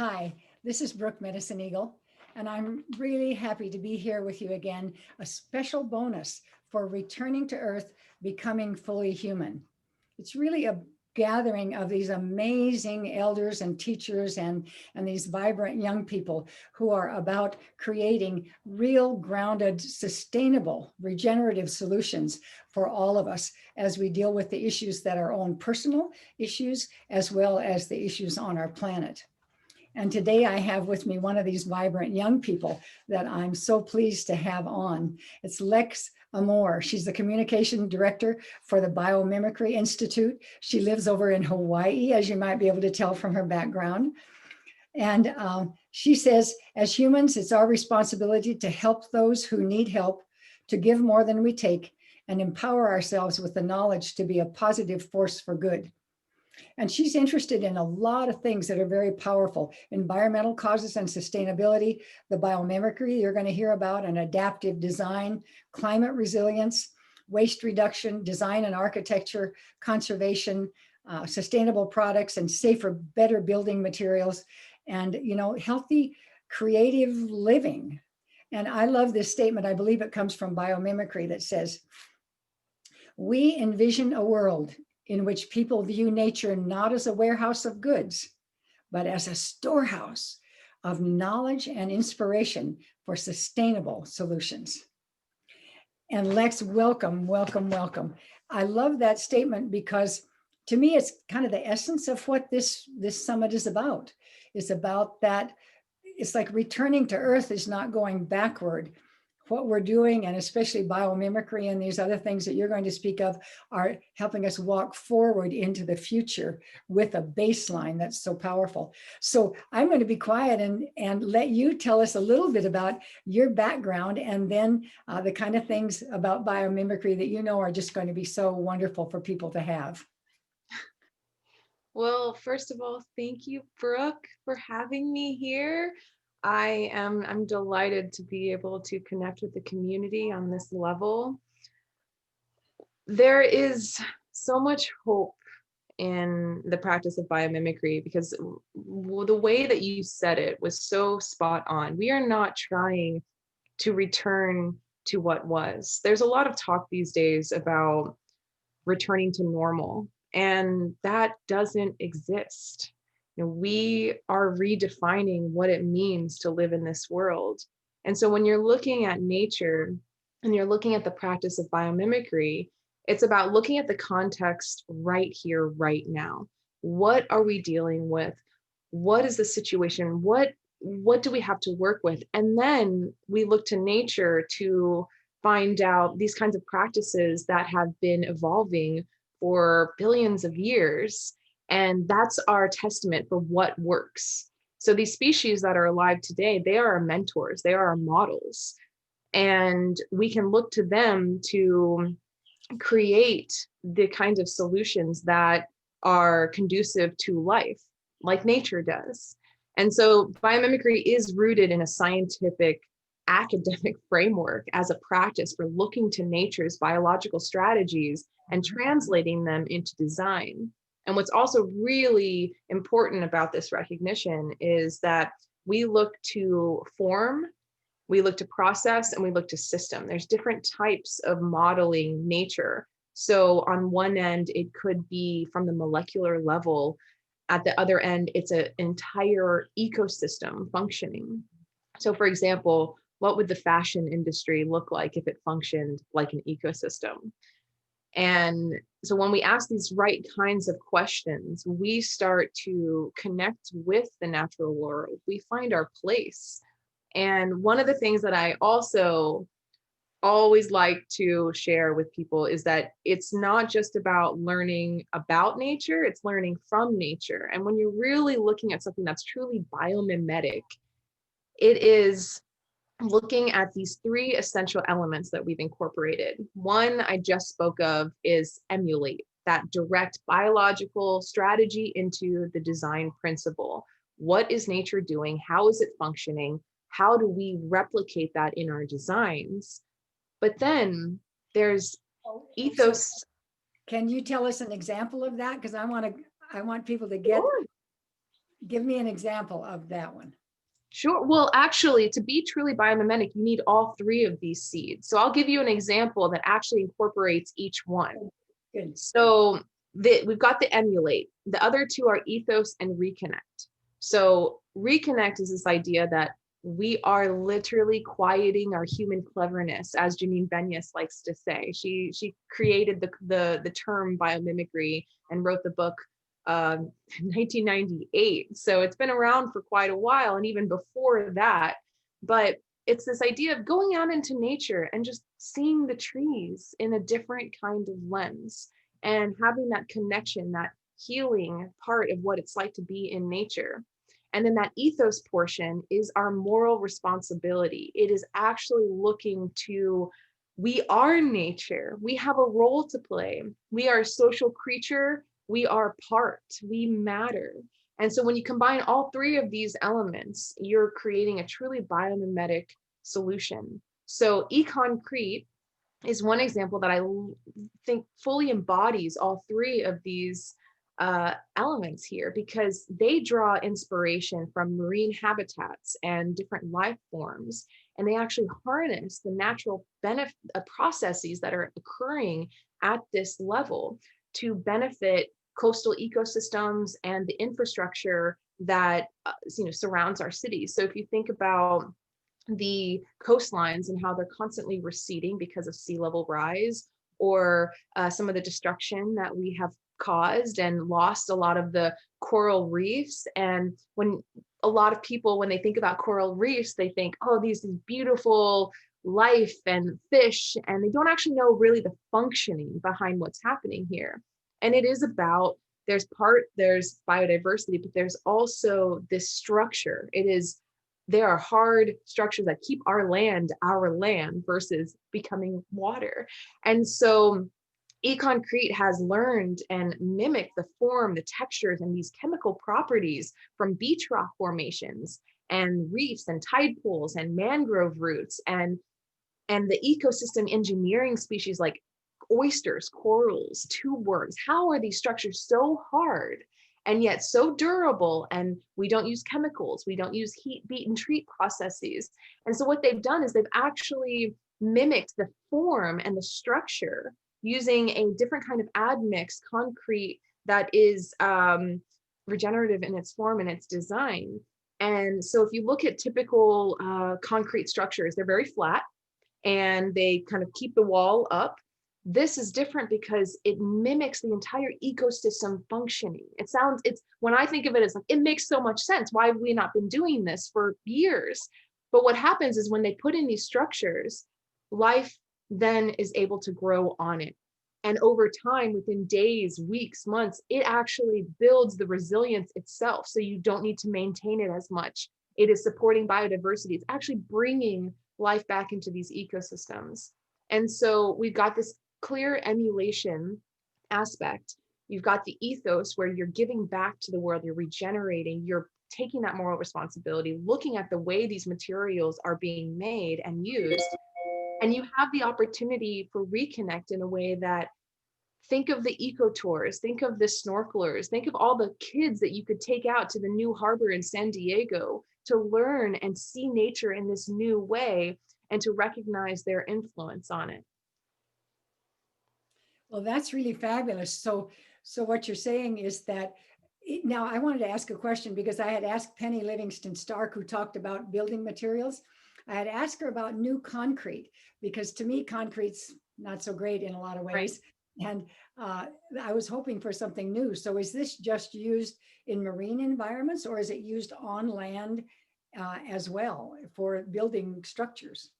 Hi, this is Brooke Medicine Eagle, and I'm really happy to be here with you again, a special bonus for returning to Earth, becoming fully human. It's really a gathering of these amazing elders and teachers and these vibrant young people who are about creating real, grounded, sustainable, regenerative solutions for all of us as we deal with the issues that are our own personal issues, as well as the issues on our planet. And today I have with me one of these vibrant young people that I'm so pleased to have on. It's Lex Amore. She's the communication director for the Bio-mimicry Institute. She lives over in Hawaii, as you might be able to tell from her background. And she says, as humans, it's our responsibility to help those who need help, to give more than we take, and empower ourselves with the knowledge to be a positive force for good. And she's interested in a lot of things that are very powerful: environmental causes and sustainability, the biomimicry you're going to hear about, and adaptive design, climate resilience, waste reduction, design and architecture, conservation, sustainable products, and safer, better building materials, and healthy, creative living. And I love this statement. I believe it comes from biomimicry that says, "We envision a world in which people view nature not as a warehouse of goods, but as a storehouse of knowledge and inspiration for sustainable solutions." And Lex, welcome, welcome, welcome. I love that statement because to me, it's kind of the essence of what this summit is about. It's about that. It's like returning to Earth is not going backward. What we're doing, and especially biomimicry and these other things that you're going to speak of, are helping us walk forward into the future with a baseline that's so powerful. So I'm going to be quiet and let you tell us a little bit about your background, and then the kind of things about biomimicry that you know are just going to be so wonderful for people to have. Well, first of all, thank you, Brooke, for having me here. I'm delighted to be able to connect with the community on this level. There is so much hope in the practice of biomimicry because the way that you said it was so spot on. We are not trying to return to what was. There's a lot of talk these days about returning to normal, and that doesn't exist. We are redefining what it means to live in this world. And so when you're looking at nature and you're looking at the practice of biomimicry, it's about looking at the context right here, right now. What are we dealing with? What is the situation? What do we have to work with? And then we look to nature to find out these kinds of practices that have been evolving for billions of years. And that's our testament for what works. So these species that are alive today, they are our mentors, they are our models. And we can look to them to create the kinds of solutions that are conducive to life, like nature does. And so biomimicry is rooted in a scientific academic framework as a practice for looking to nature's biological strategies and translating them into design. And what's also really important about this recognition is that we look to form, we look to process, and we look to system. There's different types of modeling nature. So on one end, it could be from the molecular level. At the other end, it's an entire ecosystem functioning. So for example, what would the fashion industry look like if it functioned like an ecosystem? And so when we ask these right kinds of questions, we start to connect with the natural world. We find our place. And one of the things that I also always like to share with people is that it's not just about learning about nature, it's learning from nature. And when you're really looking at something that's truly biomimetic, it is looking at these three essential elements that we've incorporated. One I just spoke of is emulate, that direct biological strategy into the design principle. What is nature doing? How is it functioning? How do we replicate that in our designs? But then there's So ethos. can you tell us an example of that? Because I want people to get Give me an example of that one. Sure. Well, actually, to be truly biomimetic, you need all three of these seeds. So I'll give you an example that actually incorporates each one. Good. So we've got the emulate. The other two are ethos and reconnect. So reconnect is this idea that we are literally quieting our human cleverness, as Janine Benyus likes to say. She created the term biomimicry and wrote the book 1998. So it's been around for quite a while, and even before that. But it's this idea of going out into nature and just seeing the trees in a different kind of lens and having that connection, that healing part of what it's like to be in nature. And then that ethos portion is our moral responsibility. It is actually looking to, we are nature. We have a role to play. We are a social creature. We are part. We matter. And so when you combine all three of these elements, you're creating a truly biomimetic solution. So e-concrete is one example that I think fully embodies all three of these elements here, because they draw inspiration from marine habitats and different life forms, and they actually harness the natural processes that are occurring at this level to benefit coastal ecosystems and the infrastructure that surrounds our cities. So if you think about the coastlines and how they're constantly receding because of sea level rise, or some of the destruction that we have caused and lost a lot of the coral reefs. And when a lot of people, when they think about coral reefs, they think, oh, these beautiful life and fish, and they don't actually know really the functioning behind what's happening here. And it is about, there's biodiversity, but there's also this structure. There are hard structures that keep our land versus becoming water. And so e-concrete has learned and mimicked the form, the textures, and these chemical properties from beach rock formations and reefs and tide pools and mangrove roots and the ecosystem engineering species like oysters, corals, tube worms. How are these structures so hard and yet so durable? And we don't use chemicals, we don't use heat, beat, and treat processes. And so what they've done is they've actually mimicked the form and the structure using a different kind of admix concrete that is regenerative in its form and its design. And so if you look at typical concrete structures, they're very flat and they kind of keep the wall up. This is different because it mimics the entire ecosystem functioning. When I think of it, as like, it makes so much sense. Why have we not been doing this for years? But what happens is when they put in these structures, life then is able to grow on it. And over time, within days, weeks, months, it actually builds the resilience itself. So you don't need to maintain it as much. It is supporting biodiversity. It's actually bringing life back into these ecosystems. And so we've got this clear emulation aspect. You've got the ethos where you're giving back to the world, you're regenerating, you're taking that moral responsibility, looking at the way these materials are being made and used. And you have the opportunity for reconnect in a way that, think of the eco tours, think of the snorkelers, think of all the kids that you could take out to the new harbor in San Diego to learn and see nature in this new way and to recognize their influence on it. Well, that's really fabulous. So what you're saying is that now I wanted to ask a question because I had asked Penny Livingston Stark, who talked about building materials. I had asked her about new concrete because to me, concrete's not so great in a lot of ways. Right. And I was hoping for something new. So is this just used in marine environments, or is it used on land as well for building structures?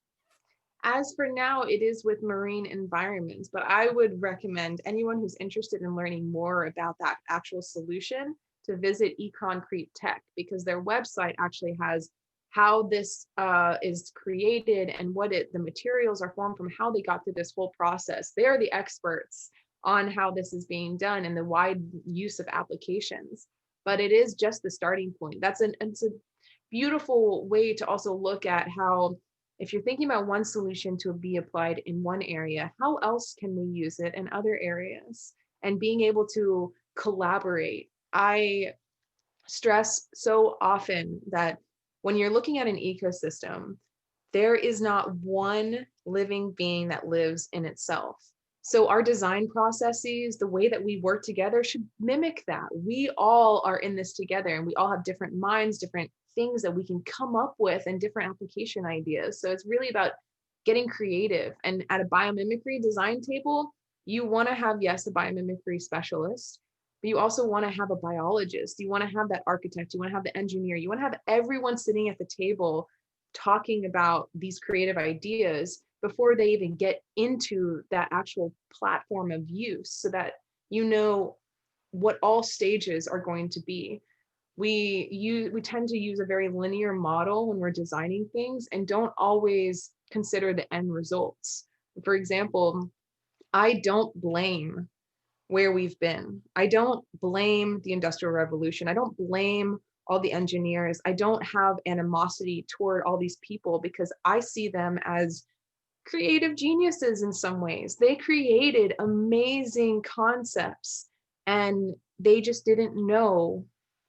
As for now, it is with marine environments, but I would recommend anyone who's interested in learning more about that actual solution to visit eConcrete Tech, because their website actually has how this is created and the materials are formed from, how they got through this whole process. They're the experts on how this is being done and the wide use of applications. But it is just the starting point. It's a beautiful way to also look at how, if you're thinking about one solution to be applied in one area, how else can we use it in other areas? And being able to collaborate. I stress so often that when you're looking at an ecosystem, there is not one living being that lives in itself. So our design processes, the way that we work together should mimic that. We all are in this together, and we all have different minds, different things that we can come up with, and different application ideas. So it's really about getting creative. And at a biomimicry design table, you want to have, yes, a biomimicry specialist, but you also want to have a biologist. You want to have that architect. You want to have the engineer. You want to have everyone sitting at the table talking about these creative ideas before they even get into that actual platform of use, so that you know what all stages are going to be. We tend to use a very linear model when we're designing things and don't always consider the end results. For example, I don't blame where we've been. I don't blame the Industrial Revolution. I don't blame all the engineers. I don't have animosity toward all these people, because I see them as creative geniuses in some ways. They created amazing concepts, and they just didn't know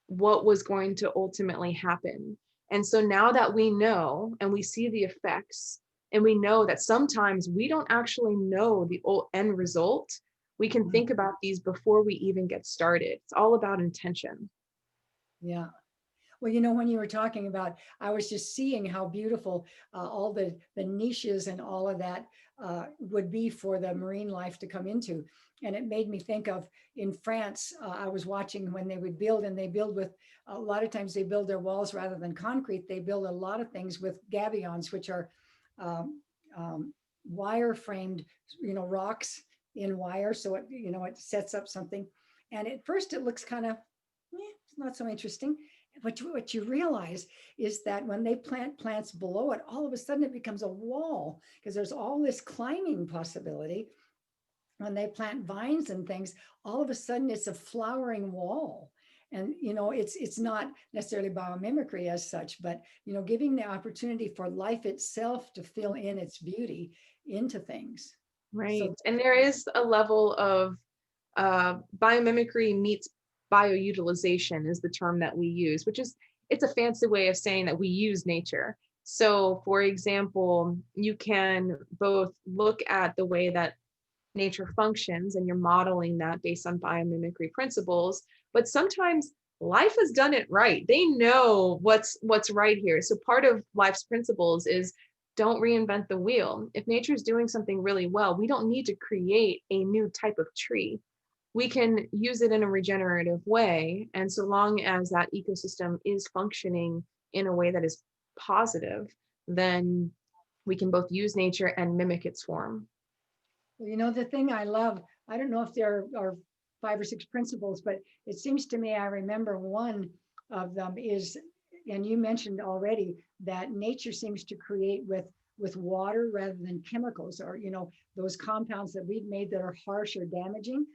what was going to ultimately happen. And so now that we know and we see the effects, and we know that sometimes we don't actually know the end result, we can think about these before we even get started. It's all about intention. Yeah. Well, you know, when you were talking about, I was just seeing how beautiful all the niches and all of that would be for the marine life to come into. And it made me think of in France, I was watching when they would build, and they build with, a lot of times they build their walls rather than concrete. They build a lot of things with gabions, which are um, wire framed, you know, rocks in wire. So it, you know, it sets up something. And at first it looks kind of, it's not so interesting. What you realize is that when they plant plants below it, all of a sudden it becomes a wall, because there's all this climbing possibility. When they plant vines and things, all of a sudden it's a flowering wall. And you know, it's not necessarily biomimicry as such, but you know, giving the opportunity for life itself to fill in its beauty into things. Right. So And there is a level of biomimicry meets bioutilization is the term that we use, which is, it's a fancy way of saying that we use nature. So for example, you can both look at the way that nature functions, and you're modeling that based on biomimicry principles, but sometimes life has done it right. They know what's right here. So part of life's principles is, don't reinvent the wheel. If nature's doing something really well, we don't need to create a new type of tree. We can use it in a regenerative way. And so long as that ecosystem is functioning in a way that is positive, then we can both use nature and mimic its form. well, you know, the thing I love, I don't know if there are 5 or 6 principles, but it seems to me I remember one of them is, and you mentioned already, that nature seems to create with water rather than chemicals, or you know, those compounds that we've made that are harsh or damaging.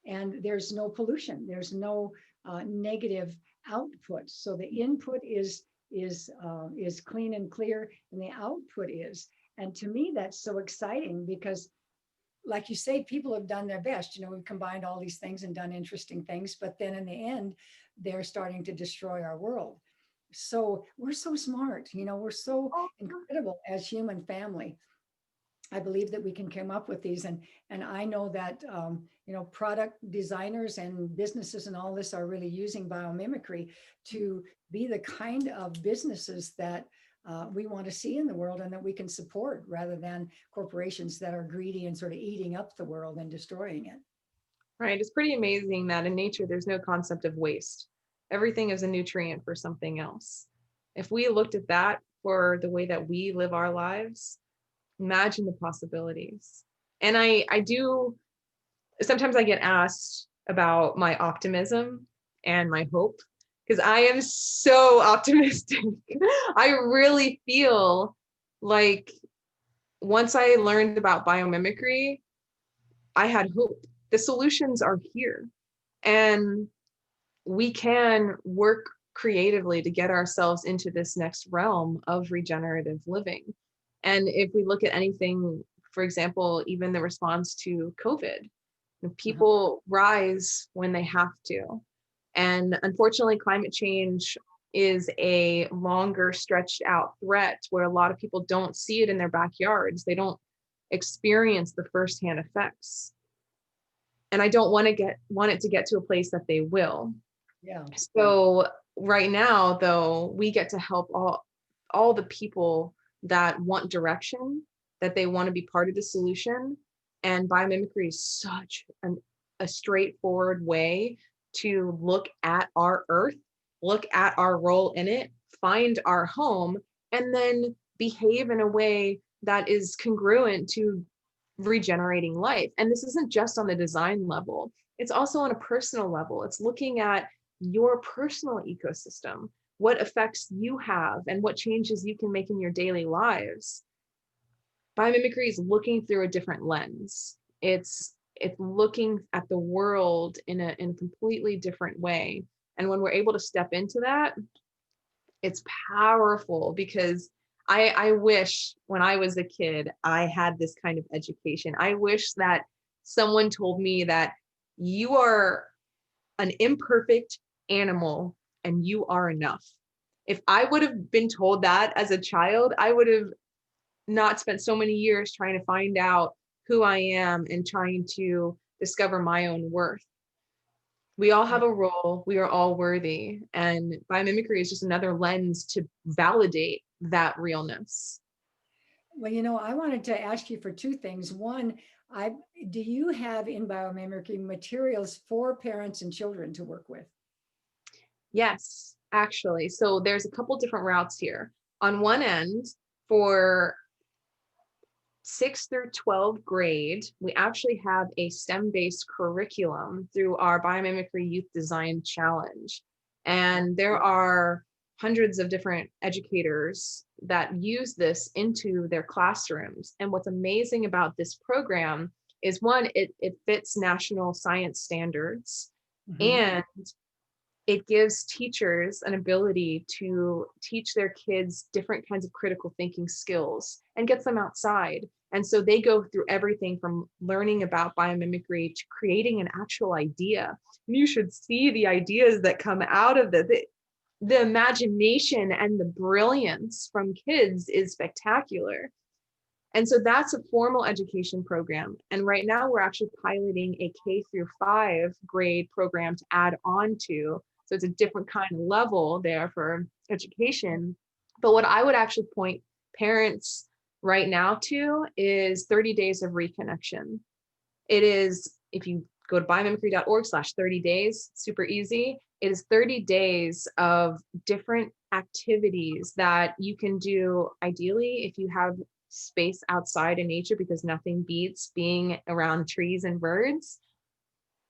And there's no pollution, there's no negative output. So the input is clean and clear, and the output is. And to me, that's so exciting because, like you say, people have done their best. You know, we've combined all these things and done interesting things, but then in the end, they're starting to destroy our world. So we're so smart, you know, we're so incredible as human family. I believe that we can come up with these, and I know that you know, product designers and businesses and all this are really using biomimicry to be the kind of businesses that we want to see in the world and that we can support, rather than corporations that are greedy and sort of eating up the world and destroying it. Right. It's pretty amazing that in nature, there's no concept of waste. Everything is a nutrient for something else. If we looked at that for the way that we live our lives, imagine the possibilities. And I do, sometimes I get asked about my optimism and my hope, because I am so optimistic. I really feel like once I learned about biomimicry, I had hope. The solutions are here, and we can work creatively to get ourselves into this next realm of regenerative living. And if we look at anything, for example, even the response to COVID, people rise when they have to. And unfortunately, climate change is a longer stretched out threat where a lot of people don't see it in their backyards. They don't experience the firsthand effects. And I don't want it to get to a place that they will. Yeah. So right now, though, we get to help all the people that want direction, that they want to be part of the solution. And biomimicry is such a straightforward way to look at our earth, look at our role in it, find our home, and then behave in a way that is congruent to regenerating life. And this isn't just on the design level, it's also on a personal level. It's looking at your personal ecosystem, what effects you have, and what changes you can make in your daily lives. Biomimicry is looking through a different lens. It's looking at the world in a completely different way. And when we're able to step into that, it's powerful, because I wish when I was a kid, I had this kind of education. I wish that someone told me that you are an imperfect animal and you are enough. If I would have been told that as a child, I would have not spent so many years trying to find out who I am and trying to discover my own worth. We all have a role. We are all worthy. And biomimicry is just another lens to validate that realness. Well, I wanted to ask you for two things. One, do you have in biomimicry materials for parents and children to work with? Yes, actually. So there's a couple different routes here. On one end, for 6th through 12th grade, we actually have a STEM-based curriculum through our Biomimicry Youth Design Challenge. And there are hundreds of different educators that use this into their classrooms. And what's amazing about this program is, one, it fits national science standards, and it gives teachers an ability to teach their kids different kinds of critical thinking skills and gets them outside. And so they go through everything from learning about biomimicry to creating an actual idea. And you should see the ideas that come out of the imagination and the brilliance from kids is spectacular. And so that's a formal education program. And right now we're actually piloting a K through 5 grade program to add on to. So it's a different kind of level there for education. But what I would actually point parents right now to is 30 days of reconnection. It is, if you go to biomimicry.org/30 days, super easy. It is 30 days of different activities that you can do, ideally, if you have space outside in nature, because nothing beats being around trees and birds.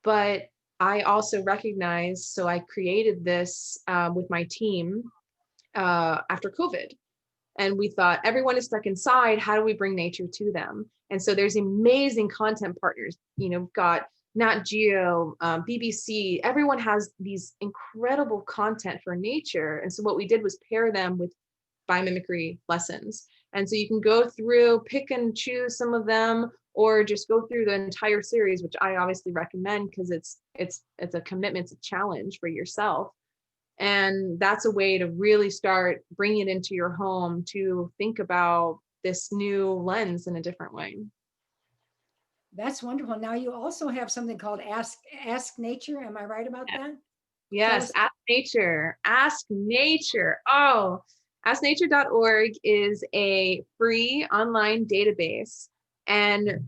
But I also recognize, so I created this with my team after COVID. And we thought, everyone is stuck inside. How do we bring nature to them? And so there's amazing content partners. Got Nat Geo, BBC. Everyone has these incredible content for nature. And so what we did was pair them with biomimicry lessons. And so you can go through, pick and choose some of them, or just go through the entire series, which I obviously recommend because it's a commitment, it's a challenge for yourself. And that's a way to really start bringing it into your home to think about this new lens in a different way. That's wonderful. Now you also have something called Ask Nature. Am I right about that? Yes, Ask Nature. Ask Nature. Oh, asknature.org is a free online database. And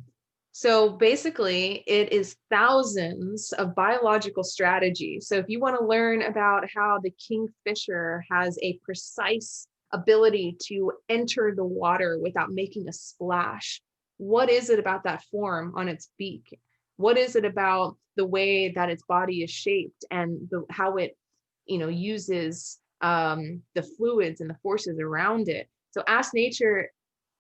so basically, it is thousands of biological strategies. So if you want to learn about how the kingfisher has a precise ability to enter the water without making a splash, what is it about that form on its beak? What is it about the way that its body is shaped and how it, uses the fluids and the forces around it? So Ask Nature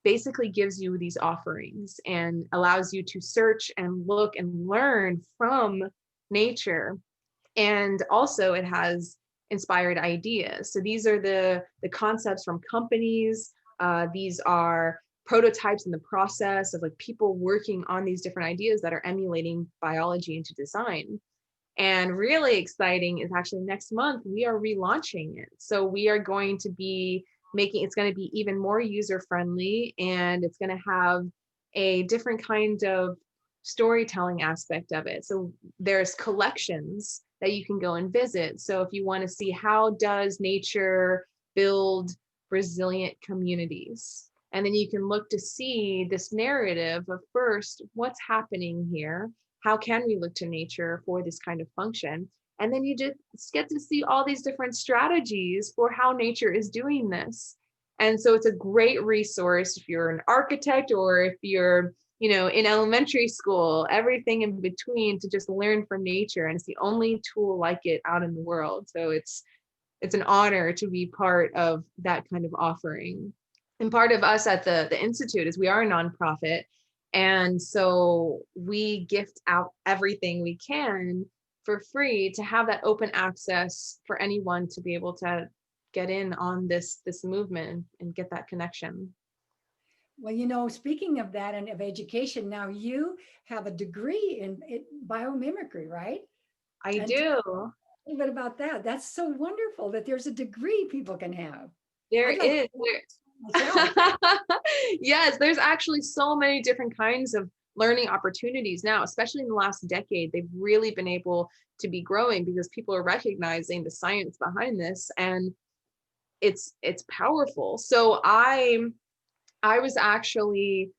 basically gives you these offerings and allows you to search and look and learn from nature. And also it has inspired ideas. So these are the concepts from companies. These are prototypes in the process of like people working on these different ideas that are emulating biology into design. And really exciting is actually next month, we are relaunching it. So we are going to be it's going to be even more user friendly, and it's going to have a different kind of storytelling aspect of it. So there's collections that you can go and visit. So if you want to see how does nature build resilient communities, and then you can look to see this narrative of first, what's happening here? How can we look to nature for this kind of function? And then you just get to see all these different strategies for how nature is doing this. And so it's a great resource if you're an architect or if you're, in elementary school, everything in between, to just learn from nature. And it's the only tool like it out in the world. So it's an honor to be part of that kind of offering. And part of us at the Institute is we are a nonprofit. And so we gift out everything we can for free to have that open access for anyone to be able to get in on this movement and get that connection. Well, speaking of that and of education, now you have a degree in biomimicry, right? I And do. a little bit about that. That's so wonderful that there's a degree people can have. There I'd like is. myself. Yes, there's actually so many different kinds of learning opportunities now, especially in the last decade. They've really been able to be growing because people are recognizing the science behind this, and it's powerful. So I was actually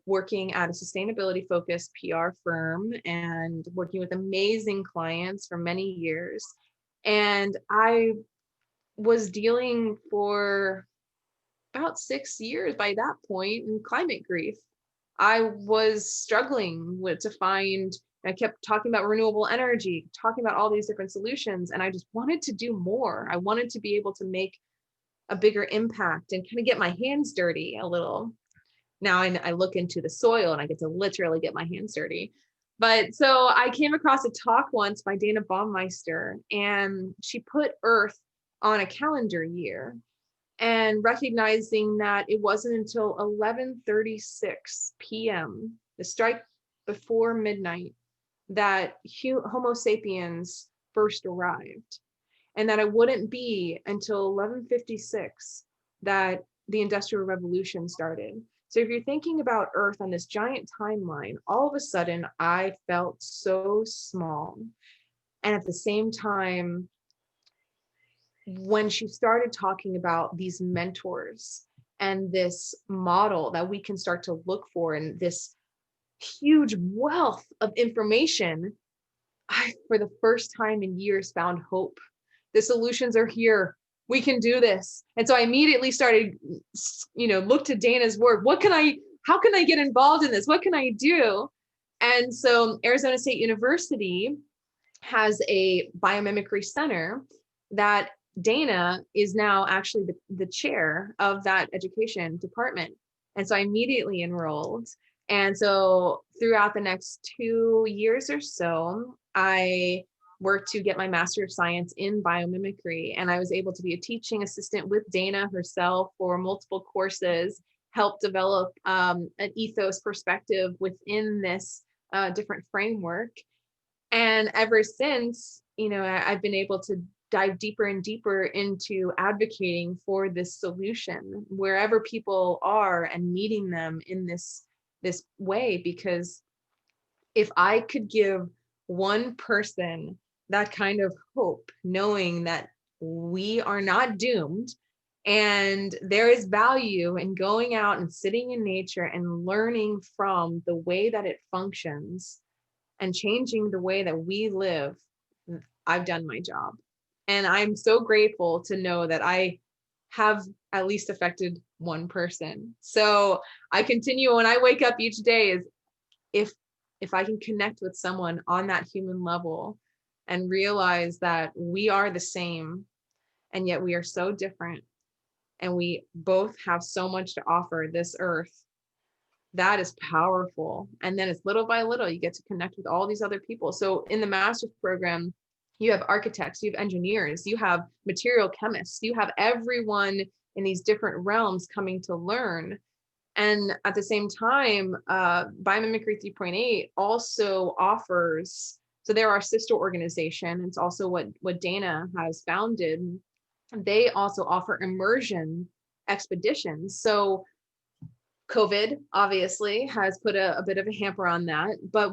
working at a sustainability focused PR firm and working with amazing clients for many years. And I was dealing for about 6 years by that point in climate grief. I was struggling to find, I kept talking about renewable energy, talking about all these different solutions, and I just wanted to do more. I wanted to be able to make a bigger impact and kind of get my hands dirty a little. Now I look into the soil and I get to literally get my hands dirty. But so I came across a talk once by Dana Baumeister, and she put Earth on a calendar year, and recognizing that it wasn't until 11:36 p.m., the strike before midnight, that Homo sapiens first arrived, and that it wouldn't be until 11:56 that the Industrial Revolution started. So if you're thinking about Earth on this giant timeline, all of a sudden I felt so small. And at the same time, when she started talking about these mentors and this model that we can start to look for and this huge wealth of information, I, for the first time in years, found hope. The solutions are here. We can do this. And so I immediately started, look to Dana's work. How can I get involved in this? What can I do? And so Arizona State University has a biomimicry center that Dana is now actually the chair of that education department. And so I immediately enrolled. And so throughout the next 2 years or so, I worked to get my Master of Science in biomimicry. And I was able to be a teaching assistant with Dana herself for multiple courses, help develop an ethos perspective within this different framework. And ever since, I've been able to dive deeper and deeper into advocating for this solution wherever people are and meeting them in this way. Because if I could give one person that kind of hope, knowing that we are not doomed and there is value in going out and sitting in nature and learning from the way that it functions and changing the way that we live, I've done my job. And I'm so grateful to know that I have at least affected one person. So I continue when I wake up each day is if I can connect with someone on that human level and realize that we are the same and yet we are so different and we both have so much to offer this earth, that is powerful. And then it's little by little, you get to connect with all these other people. So in the master's program, you have architects, you have engineers, you have material chemists, you have everyone in these different realms coming to learn. And at the same time, Biomimicry 3.8 also offers So they're our sister organization. It's also what Dana has founded. They also offer immersion expeditions. So COVID obviously has put a bit of a hamper on that, but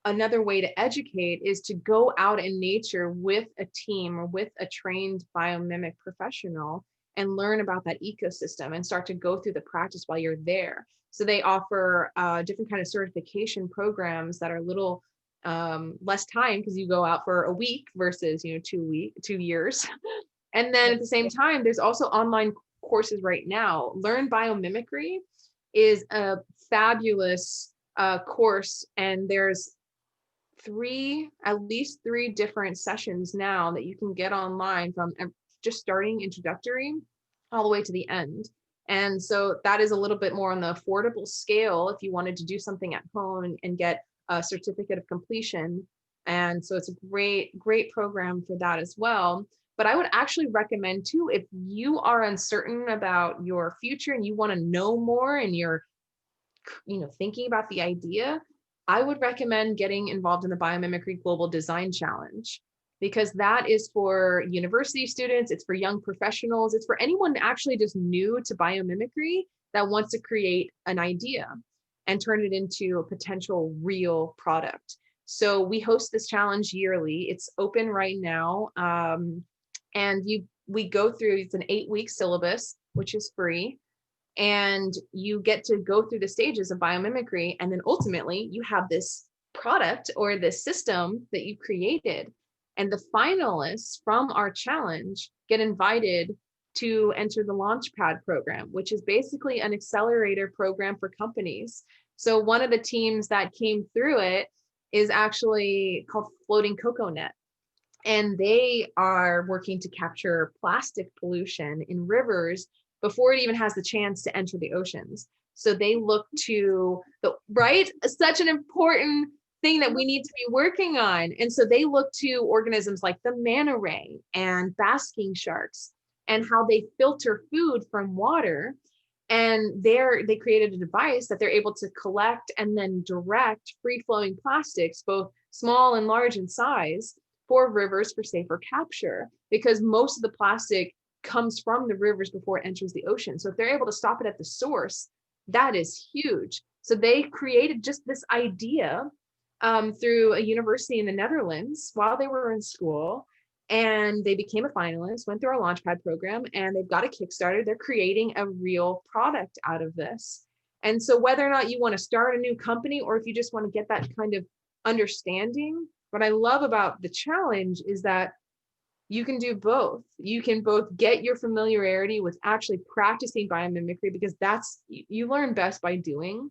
another way to educate is to go out in nature with a team or with a trained biomimic professional and learn about that ecosystem and start to go through the practice while you're there. So they offer different kind of certification programs that are a little less time, because you go out for a week versus 2 years. And then at the same time, there's also online courses right now. Learn Biomimicry is a fabulous course, and there's at least three different sessions now that you can get online, from just starting introductory all the way to the end. And so that is a little bit more on the affordable scale if you wanted to do something at home and get a certificate of completion. And so it's a great program for that as well. But I would actually recommend too, if you are uncertain about your future and you want to know more and you're thinking about the idea, I would recommend getting involved in the Biomimicry Global Design Challenge, because that is for university students, it's for young professionals, it's for anyone actually just new to biomimicry that wants to create an idea and turn it into a potential real product. So we host this challenge yearly. It's open right now. And we go through, it's an 8-week syllabus, which is free. And you get to go through the stages of biomimicry. And then ultimately you have this product or this system that you created. And the finalists from our challenge get invited to enter the Launchpad program, which is basically an accelerator program for companies. So one of the teams that came through it is actually called Floating Cocoa Net. And they are working to capture plastic pollution in rivers before it even has the chance to enter the oceans. So they look to such an important thing that we need to be working on. And so they look to organisms like the manta ray and basking sharks and how they filter food from water. And they created a device that they're able to collect and then direct free-flowing plastics, both small and large in size, for rivers for safer capture, because most of the plastic comes from the rivers before it enters the ocean. So if they're able to stop it at the source, that is huge. So they created just this idea through a university in the Netherlands while they were in school, and they became a finalist, went through our Launchpad program, and they've got a Kickstarter. They're creating a real product out of this. And so whether or not you want to start a new company, or if you just want to get that kind of understanding, what I love about the challenge is that you can do both. You can both get your familiarity with actually practicing biomimicry, because you learn best by doing.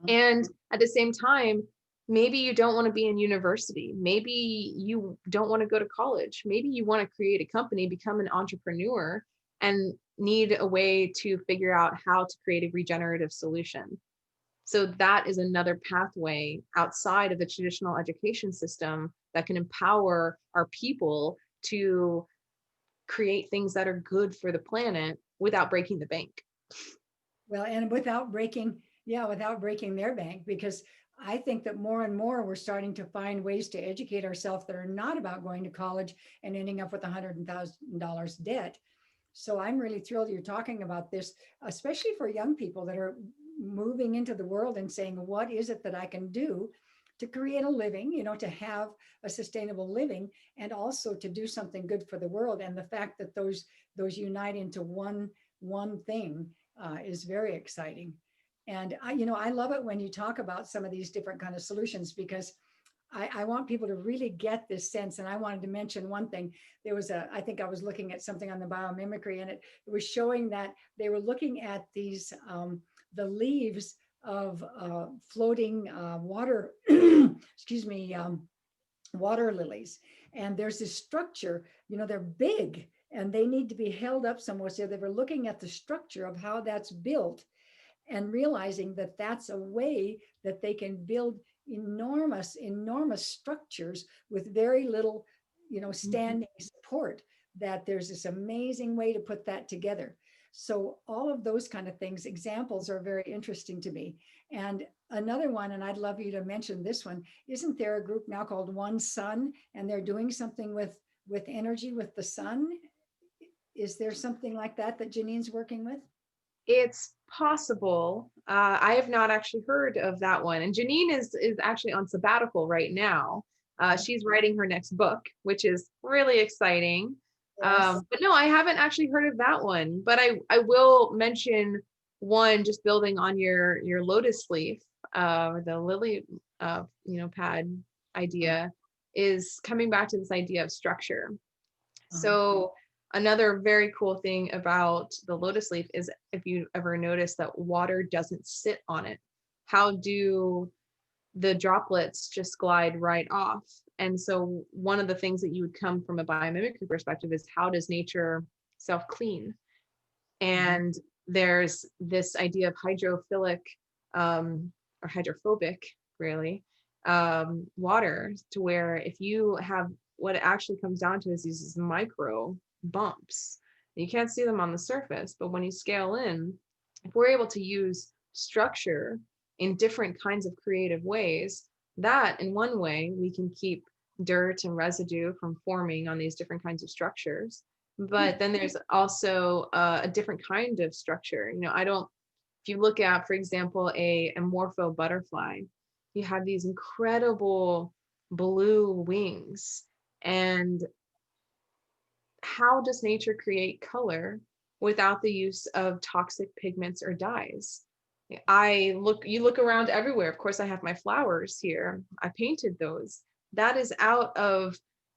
And at the same time, maybe you don't want to be in university. Maybe you don't want to go to college. Maybe you want to create a company, become an entrepreneur, and need a way to figure out how to create a regenerative solution. So that is another pathway outside of the traditional education system that can empower our people to create things that are good for the planet without breaking the bank. Well, and without breaking their bank, because I think that more and more we're starting to find ways to educate ourselves that are not about going to college and ending up with $100,000 debt. So I'm really thrilled you're talking about this, especially for young people that are moving into the world and saying, what is it that I can do to create a living, to have a sustainable living, and also to do something good for the world. And the fact that those unite into one thing is very exciting. And I love it when you talk about some of these different kind of solutions, because I want people to really get this sense. And I wanted to mention one thing. There was I think I was looking at something on the biomimicry, and it was showing that they were looking at these, the leaves of floating water, excuse me, water lilies. And there's this structure, they're big and they need to be held up somewhere. So they were looking at the structure of how that's built and realizing that that's a way that they can build enormous structures with very little, standing support, that there's this amazing way to put that together. So all of those kind of things, examples are very interesting to me. And another one, and I'd love you to mention this one, isn't there a group now called One Sun, and they're doing something with energy with the sun? Is there something like that that Janine's working with? It's possible. I have not actually heard of that one. And Janine is actually on sabbatical right now. She's writing her next book, which is really exciting. Yes. But no, I haven't actually heard of that one. But I will mention one, just building on your lotus leaf, or the lily, pad idea, is coming back to this idea of structure. Uh-huh. So another very cool thing about the lotus leaf is, if you ever notice that water doesn't sit on it, how do the droplets just glide right off? And so one of the things that you would come from a biomimicry perspective is, how does nature self-clean? And there's this idea of hydrophilic, or hydrophobic, really, water, to where if you have, what it actually comes down to is these micro bumps. You can't see them on the surface, but when you scale in, if we're able to use structure in different kinds of creative ways, that in one way we can keep dirt and residue from forming on these different kinds of structures. But then there's also a different kind of structure. If you look at, for example, a morpho butterfly, you have these incredible blue wings. And how does nature create color without the use of toxic pigments or dyes? You look around everywhere. Of course, I have my flowers here. I painted those. That is out of,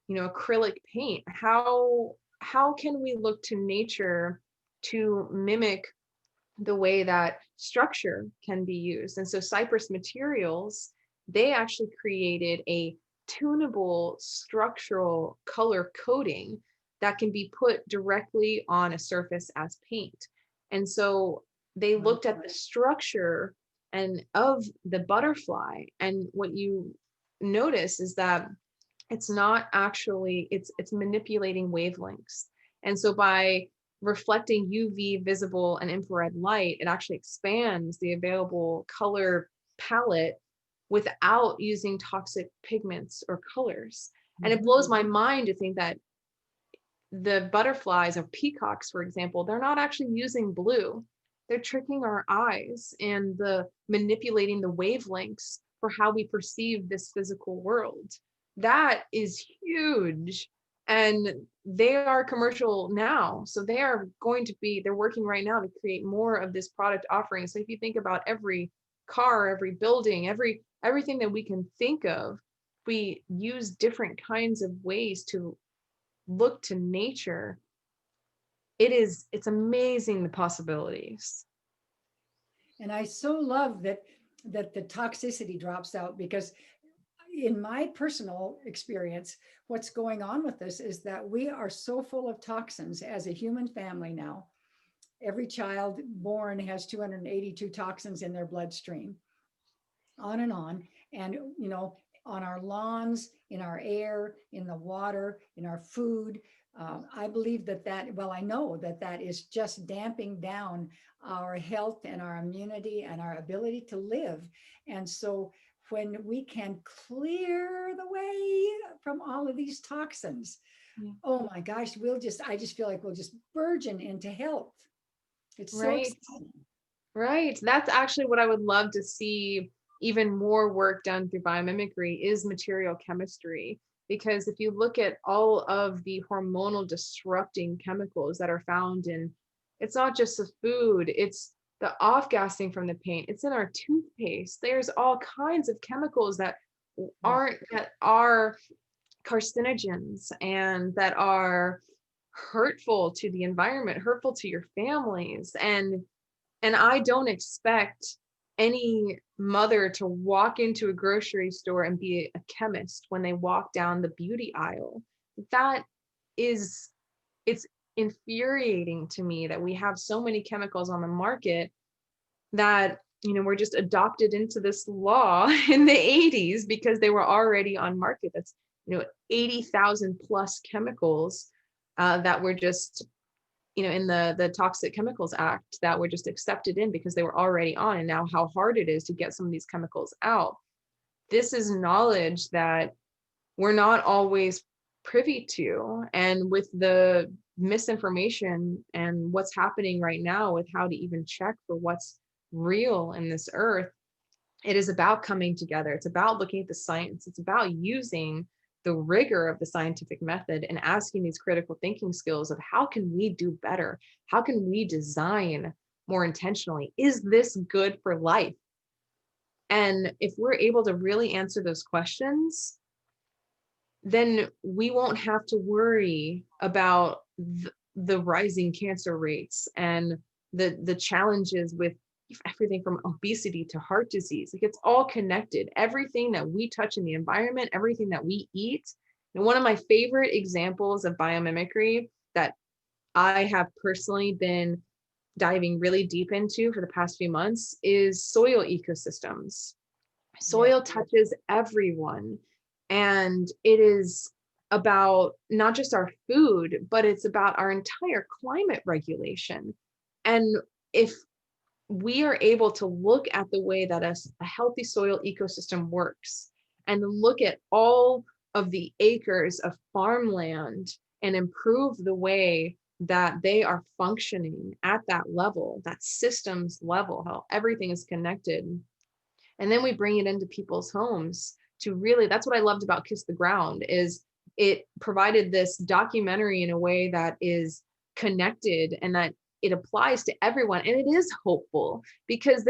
acrylic paint. How can we look to nature to mimic the way that structure can be used? And so Cypress Materials, they actually created a tunable structural color coding that can be put directly on a surface as paint. And so they looked at the structure and of the butterfly, and what you notice is that it's not actually, it's manipulating wavelengths. And so by reflecting UV, visible, and infrared light, it actually expands the available color palette without using toxic pigments or colors. And it blows my mind to think that the butterflies or peacocks, for example, they're not actually using blue. They're tricking our eyes and manipulating the wavelengths for how we perceive this physical world. That is huge. And they are commercial now. So they're working right now to create more of this product offering. So if you think about every car, every building, everything that we can think of, we use different kinds of ways to look to nature. It's amazing, the possibilities. And I so love that the toxicity drops out, because in my personal experience, what's going on with this is that we are so full of toxins as a human family now. Every child born has 282 toxins in their bloodstream, on and on. And, on our lawns, in our air, in the water, in our food. I believe I know that is just damping down our health and our immunity and our ability to live. And so when we can clear the way from all of these toxins, oh my gosh, I just feel like we'll just burgeon into health. It's so exciting. Right. That's actually what I would love to see even more work done through biomimicry, is material chemistry. Because if you look at all of the hormonal disrupting chemicals that are found in, it's not just the food, it's the off-gassing from the paint, it's in our toothpaste. There's all kinds of chemicals that are carcinogens and that are hurtful to the environment, hurtful to your families. And I don't expect any mother to walk into a grocery store and be a chemist when they walk down the beauty aisle. It's infuriating to me that we have so many chemicals on the market that, we're just adopted into this law in the 80s because they were already on market. That's, 80,000 plus chemicals that were just in the Toxic Chemicals Act that were just accepted in because they were already on, and now how hard it is to get some of these chemicals out. This is knowledge that we're not always privy to. And with the misinformation and what's happening right now with how to even check for what's real in this earth, it is about coming together. It's about looking at the science. It's about using the rigor of the scientific method and asking these critical thinking skills of how can we do better? How can we design more intentionally? Is this good for life? And if we're able to really answer those questions, then we won't have to worry about the rising cancer rates and the challenges with everything from obesity to heart disease. Like, it's all connected. Everything that we touch in the environment, everything that we eat. And one of my favorite examples of biomimicry that I have personally been diving really deep into for the past few months is soil ecosystems. Soil touches everyone, and it is about not just our food, but it's about our entire climate regulation. And if we are able to look at the way that a healthy soil ecosystem works and look at all of the acres of farmland and improve the way that they are functioning at that level, that systems level, how everything is connected. And then we bring it into people's homes to really, that's what I loved about Kiss the Ground, is it provided this documentary in a way that is connected and that it applies to everyone. And it is hopeful because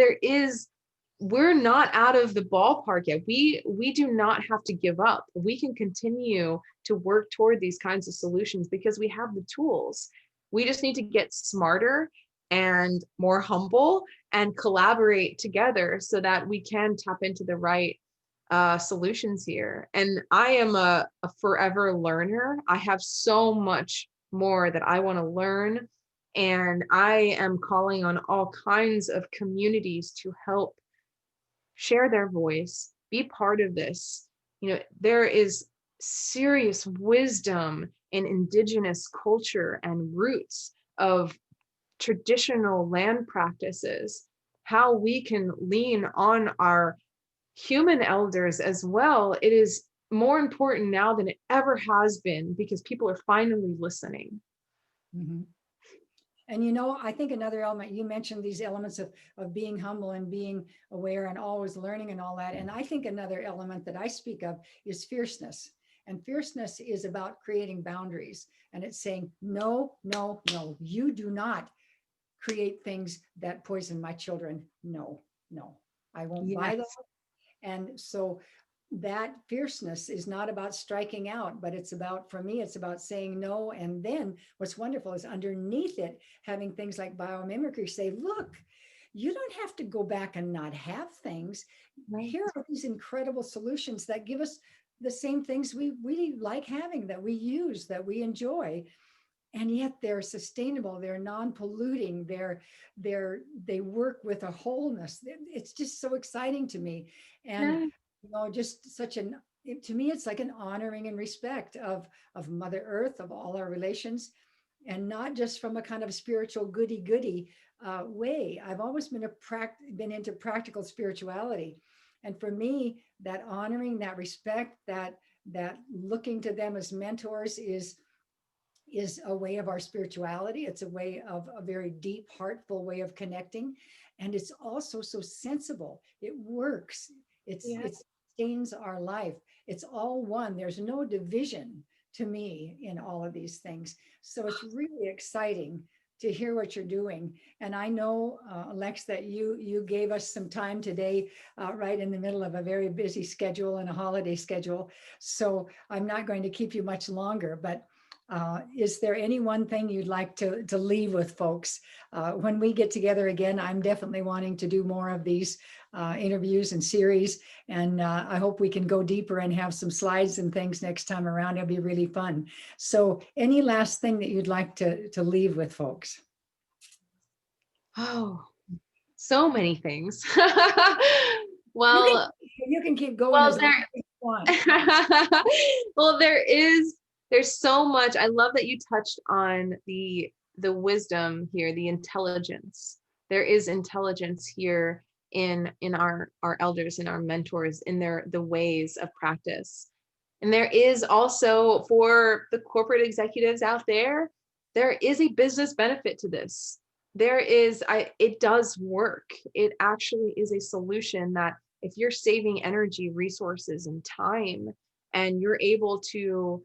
we're not out of the ballpark yet. We do not have to give up. We can continue to work toward these kinds of solutions because we have the tools. We just need to get smarter and more humble and collaborate together so that we can tap into the right solutions here. And I am a forever learner. I have so much more that I want to learn. And I am calling on all kinds of communities to help share their voice, be part of this. There is serious wisdom in indigenous culture and roots of traditional land practices, how we can lean on our human elders as well. It is more important now than it ever has been because people are finally listening. Mm-hmm. And I think another element, you mentioned these elements of being humble and being aware and always learning and all that. And I think another element that I speak of is fierceness. And fierceness is about creating boundaries. And it's saying, no, no, no, you do not create things that poison my children. No, no, I won't buy those. And so that fierceness is not about striking out, but it's about, for me, it's about saying no. And then what's wonderful is underneath it, having things like biomimicry say, look, you don't have to go back and not have things. Right. Here are these incredible solutions that give us the same things we really like having, that we use, that we enjoy. And yet they're sustainable, they're non-polluting, they work with a wholeness. It's just so exciting to me. And just to me, it's like an honoring and respect of Mother Earth, of all our relations, and not just from a kind of spiritual goody-goody way. I've always been into practical spirituality. And for me, that honoring, that respect, that looking to them as mentors is a way of our spirituality. It's a way of a very deep, heartful way of connecting. And it's also so sensible. It works. It sustains our life. It's all one. There's no division to me in all of these things. So it's really exciting to hear what you're doing. And I know, Lex, that you gave us some time today, right in the middle of a very busy schedule and a holiday schedule. So I'm not going to keep you much longer, but is there any one thing you'd like to leave with folks? When we get together again, I'm definitely wanting to do more of these interviews and series. And I hope we can go deeper and have some slides and things next time around. It'll be really fun. So any last thing that you'd like to leave with folks? Oh, so many things. Well, you can keep going as long as you want. Well, there's so much. I love that you touched on the the wisdom here, the intelligence. There is intelligence here in our elders, in our mentors, in the ways of practice. And there is also, for the corporate executives out there, there is a business benefit to this. It does work. It actually is a solution that if you're saving energy, resources, and time, and you're able to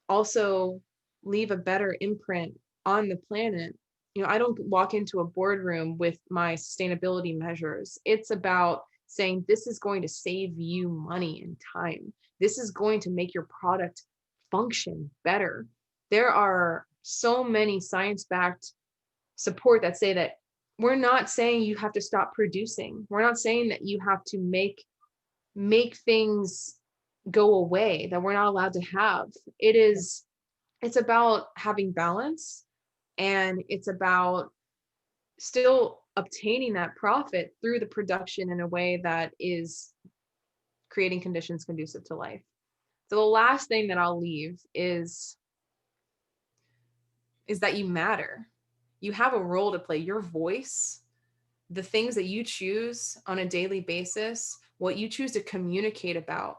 also leave a better imprint on the planet. I don't walk into a boardroom with my sustainability measures. It's about saying, this is going to save you money and time. This is going to make your product function better. There are so many science-backed support that say that we're not saying you have to stop producing. We're not saying that you have to make things go away that we're not allowed to have. It's about having balance, and it's about still obtaining that profit through the production in a way that is creating conditions conducive to life. So the last thing that I'll leave is that you matter. You have a role to play. Your voice, the things that you choose on a daily basis, what you choose to communicate about,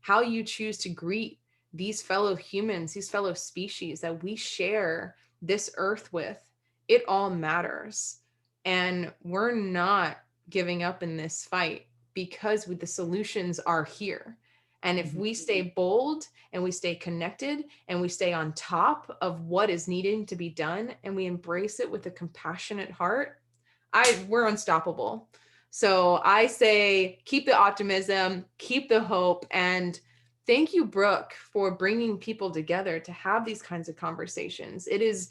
how you choose to greet these fellow humans, these fellow species that we share this earth with, it all matters. And we're not giving up in this fight because the solutions are here. And if we stay bold and we stay connected and we stay on top of what is needing to be done and we embrace it with a compassionate heart, we're unstoppable. So I say, keep the optimism, keep the hope, and thank you, Brooke, for bringing people together to have these kinds of conversations. It is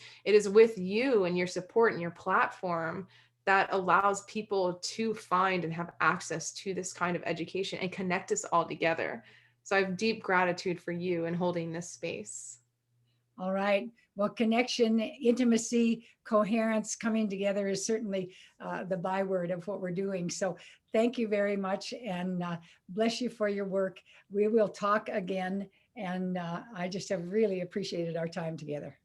with you and your support and your platform that allows people to find and have access to this kind of education and connect us all together. So I have deep gratitude for you in holding this space. All right. Well, connection, intimacy, coherence, coming together is certainly the byword of what we're doing. So thank you very much, and bless you for your work. We will talk again, and I just have really appreciated our time together.